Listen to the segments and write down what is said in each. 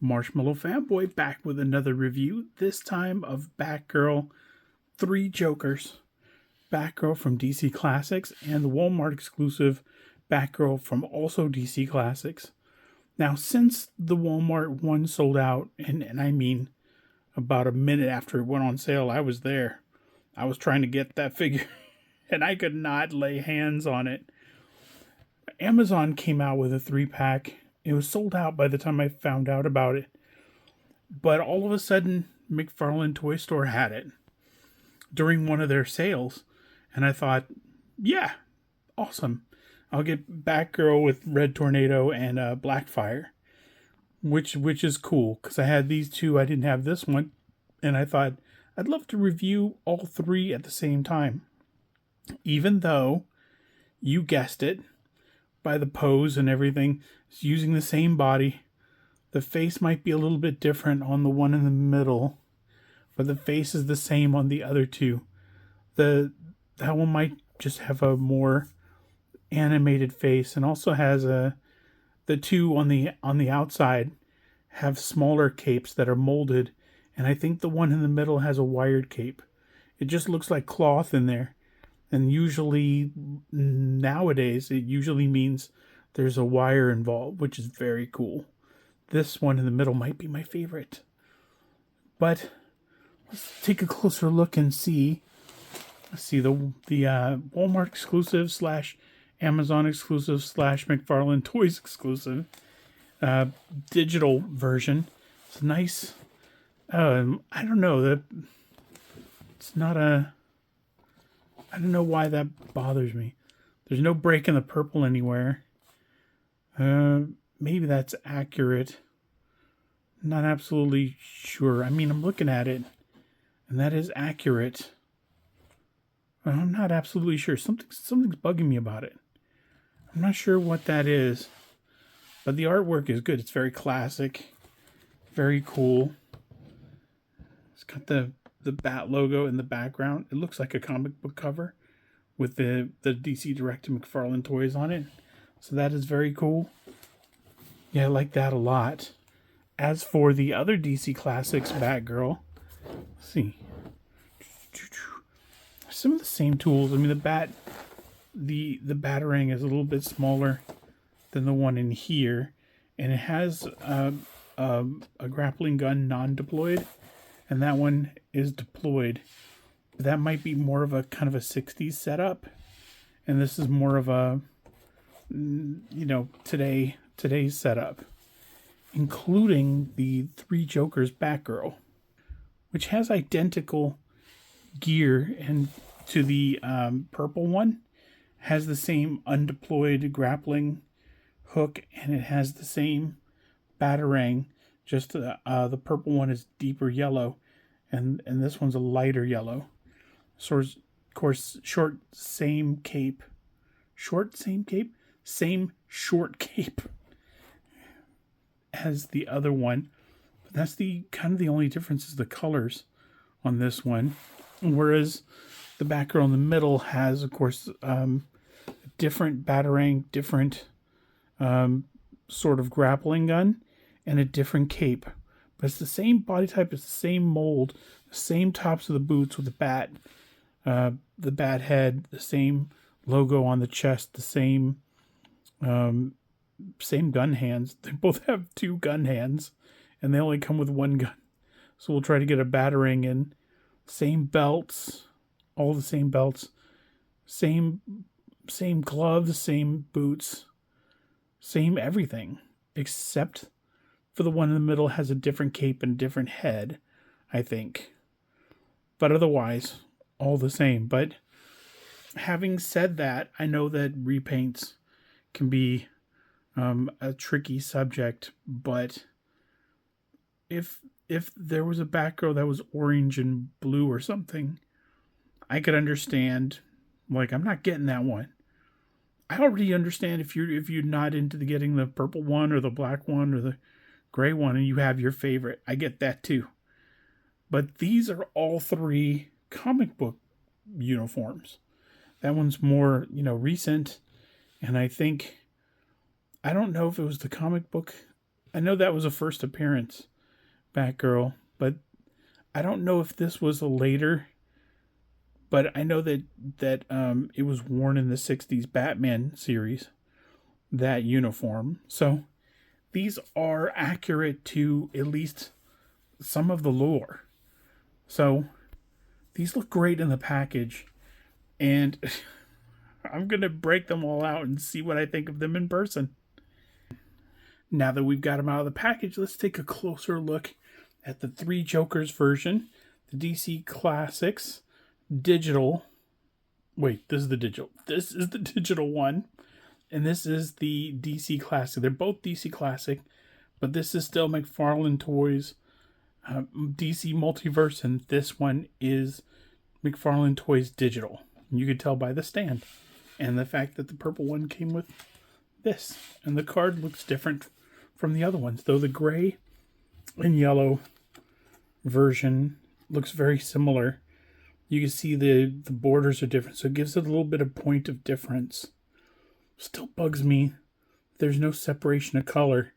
Marshmallow Fanboy back with another review, this time of Batgirl 3 Jokers. Batgirl from DC Classics and the Walmart exclusive Batgirl from also DC Classics. Now, since the Walmart one sold out, and I mean about a minute after it went on sale, I was there. I was trying to get that figure and I could not lay hands on it. Amazon came out with a 3-pack. It was sold out by the time I found out about it. But all of a sudden, McFarlane Toy Store had it during one of their sales. And I thought, yeah, awesome. I'll get Batgirl with Red Tornado and Blackfire, which is cool because I had these two. I didn't have this one. And I thought, I'd love to review all 3 at the same time. Even though, you guessed it, by the pose and everything, it's using the same body. The face might be a little bit different on the one in the middle, but the face is the same on the other two. That one might just have a more animated face, and also has the two on the outside have smaller capes that are molded, and I think the one in the middle has a wired cape. It just looks like cloth in there. And usually, nowadays, it usually means there's a wire involved, which is very cool. This one in the middle might be my favorite. But let's take a closer look and see. Let's see the Walmart exclusive / Amazon exclusive / McFarlane Toys exclusive digital version. It's nice. I don't know. It's not a... I don't know why that bothers me. There's no break in the purple anywhere. Maybe that's accurate. Not absolutely sure. I mean, I'm looking at it, and that is accurate. But I'm not absolutely sure. Something's bugging me about it. I'm not sure what that is. But the artwork is good. It's very classic. Very cool. It's got the Bat logo in the background. It looks like a comic book cover with the DC Direct to McFarlane Toys on it. So that is very cool. Yeah, I like that a lot. As for the other DC Classics Batgirl, let's see. Some of the same tools. I mean, the Batarang is a little bit smaller than the one in here, and it has a grappling gun non-deployed. And that one is deployed. That might be more of a kind of a 60s setup. And this is more of a, today's setup. Including the 3 Jokers Batgirl, which has identical gear, and to the purple one, has the same undeployed grappling hook, and it has the same Batarang. Just the purple one is deeper yellow, and this one's a lighter yellow. So, of course, same cape. Same short cape as the other one. But that's the only difference is the colors on this one. Whereas the Batgirl in the middle has, of course, a different Batarang, different sort of grappling gun, and a different cape. But it's the same body type, it's the same mold, the same tops of the boots with the bat head, the same logo on the chest, the same gun hands. They both have 2 gun hands, and they only come with 1 gun. So we'll try to get a Batarang in. Same belts, all the same belts, same gloves, same boots, same everything, except for the one in the middle has a different cape and different head, I think. But otherwise, all the same. But having said that, I know that repaints can be a tricky subject. But if there was a Batgirl that was orange and blue or something, I could understand. Like, I'm not getting that one. I already understand if you're not into getting the purple one or the black one or the gray one, and you have your favorite. I get that too. But these are all 3 comic book uniforms. That one's more, recent. And I don't know if it was the comic book I know that was a first appearance Batgirl, but I don't know if this was a later. But I know that it was worn in the '60s Batman series, that uniform. So these are accurate to at least some of the lore. So these look great in the package, and I'm gonna break them all out and see what I think of them in person. Now that we've got them out of the package, let's take a closer look at the Three Jokers version, the DC Classics digital. Wait, this is the digital. This is the digital one, and this is the DC Classic. They're both DC Classic, but this is still McFarlane Toys DC Multiverse, and this one is McFarlane Toys digital. And you could tell by the stand and the fact that the purple one came with this, and the card looks different from the other ones, though the gray and yellow version looks very similar. You can see the borders are different, so it gives it a little bit of point of difference. Still bugs me there's no separation of color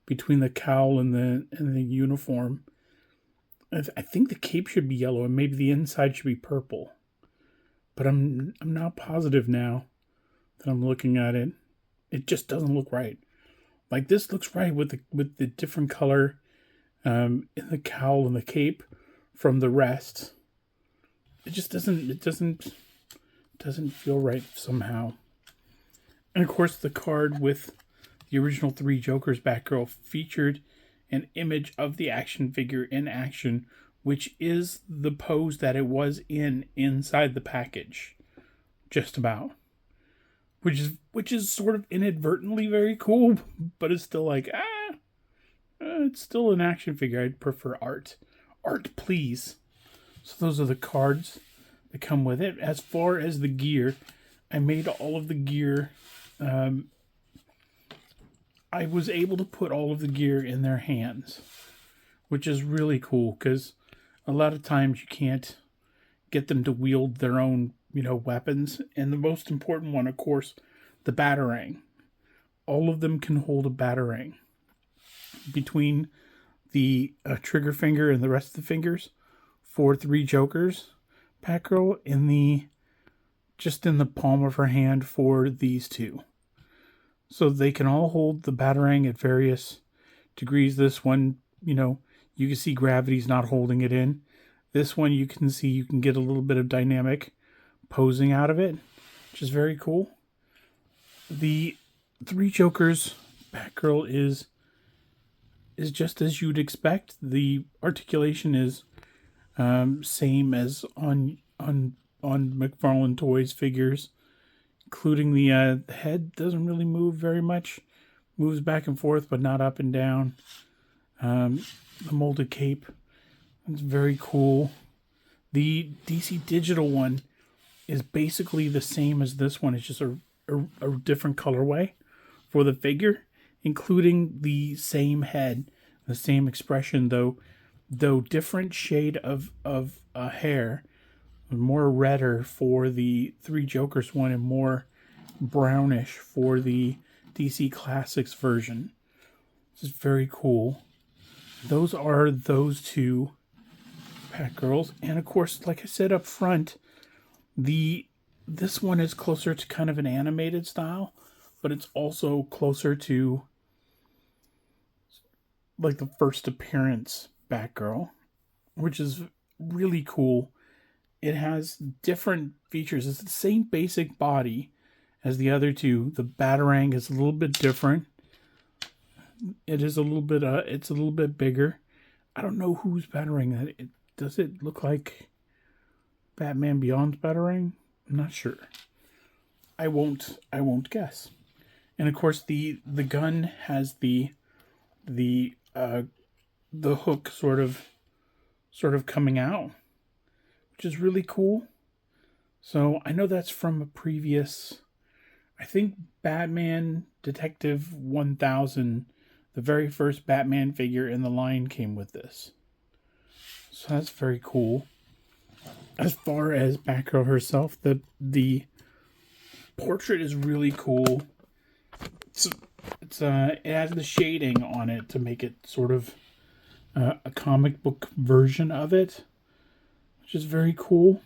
between the cowl and the uniform. I think the cape should be yellow and maybe the inside should be purple, but I'm not positive now that I'm looking at it. It just doesn't look right. Like, this looks right with the different color in the cowl and the cape from the rest. It just doesn't feel right somehow. And of course, the card with the original Three Jokers Batgirl featured an image of the action figure in action, which is the pose that it was inside the package, just about. Which is sort of inadvertently very cool, but it's still like, it's still an action figure. I'd prefer art. Art, please. So those are the cards that come with it. As far as the gear, I made all of the gear. I was able to put all of the gear in their hands, which is really cool because a lot of times you can't get them to wield their own, weapons. And the most important one, of course, the Batarang. All of them can hold a Batarang. Between the trigger finger and the rest of the fingers for Three Jokers Batgirl, just in the palm of her hand for these two. So they can all hold the Batarang at various degrees. This one, you can see gravity's not holding it in. This one you can see you can get a little bit of dynamic posing out of it, which is very cool. The Three Jokers Batgirl is just as you'd expect. The articulation is same as on McFarlane Toys figures, including the head doesn't really move very much. Moves back and forth, but not up and down. The molded cape, it's very cool. The DC digital one is basically the same as this one. It's just a different colorway for the figure, including the same head, the same expression, though different shade of hair, more redder for the Three Jokers one and more brownish for the DC Classics version. This is very cool. Those are those two Batgirls, and of course, like I said up front, this one is closer to kind of an animated style, but it's also closer to like the first appearance Batgirl, which is really cool. It has different features. It's the same basic body as the other two. The Batarang is a little bit different. It's a little bit bigger. I don't know whose Batarang that. Does it look like Batman Beyond's Batarang? I'm not sure. I won't guess. And of course, the gun has the hook sort of coming out, which is really cool. So I know that's from a previous, I think Batman Detective 1000, the very first Batman figure in the line came with this. So that's very cool. As far as Batgirl herself, the portrait is really cool. It's it has the shading on it to make it sort of a comic book version of it, which is very cool.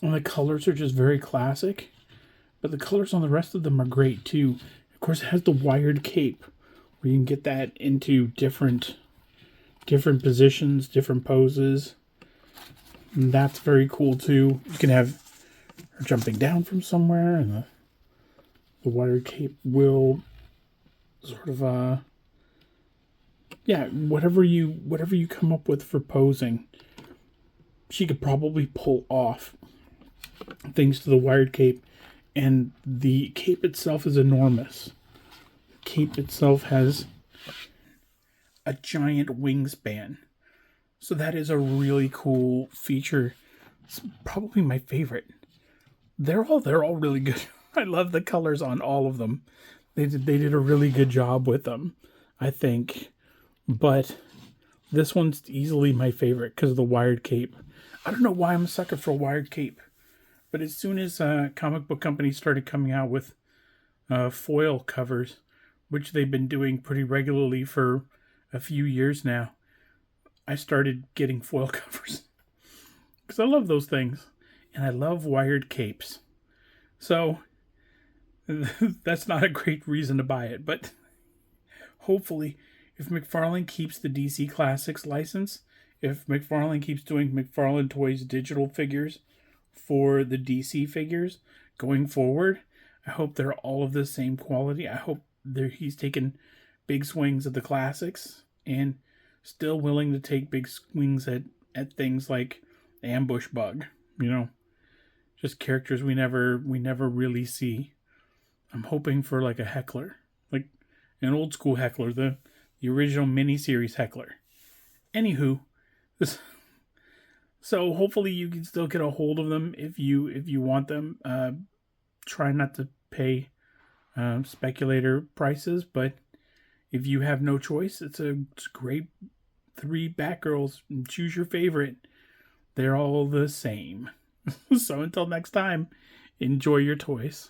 And the colors are just very classic, but the colors on the rest of them are great too. Of course, it has the wired cape, where you can get that into different positions, different poses. And that's very cool too. You can have her jumping down from somewhere, and the wired cape will sort of whatever you come up with for posing, she could probably pull off thanks to the wired cape. And the cape itself is enormous. The cape itself has a giant wingspan. So that is a really cool feature. It's probably my favorite. They're all really good. I love the colors on all of them. They did a really good job with them, I think. But this one's easily my favorite because of the wired cape. I don't know why I'm a sucker for a wired cape. But as soon as comic book companies started coming out with foil covers, which they've been doing pretty regularly for a few years now, I started getting foil covers. Because I love those things. And I love wired capes. So, that's not a great reason to buy it. But hopefully, if McFarlane keeps the DC Classics license, if McFarlane keeps doing McFarlane Toys digital figures for the DC figures going forward, I hope they're all of the same quality. I hope he's taken big swings at the classics and still willing to take big swings at things like Ambush Bug, just characters we never really see. I'm hoping for like a Heckler, like an old school Heckler, the original miniseries Heckler. Anywho, so hopefully you can still get a hold of them if you want them. Try not to pay speculator prices, but if you have no choice, it's a great 3 Batgirls. Choose your favorite. They're all the same. So until next time, enjoy your toys.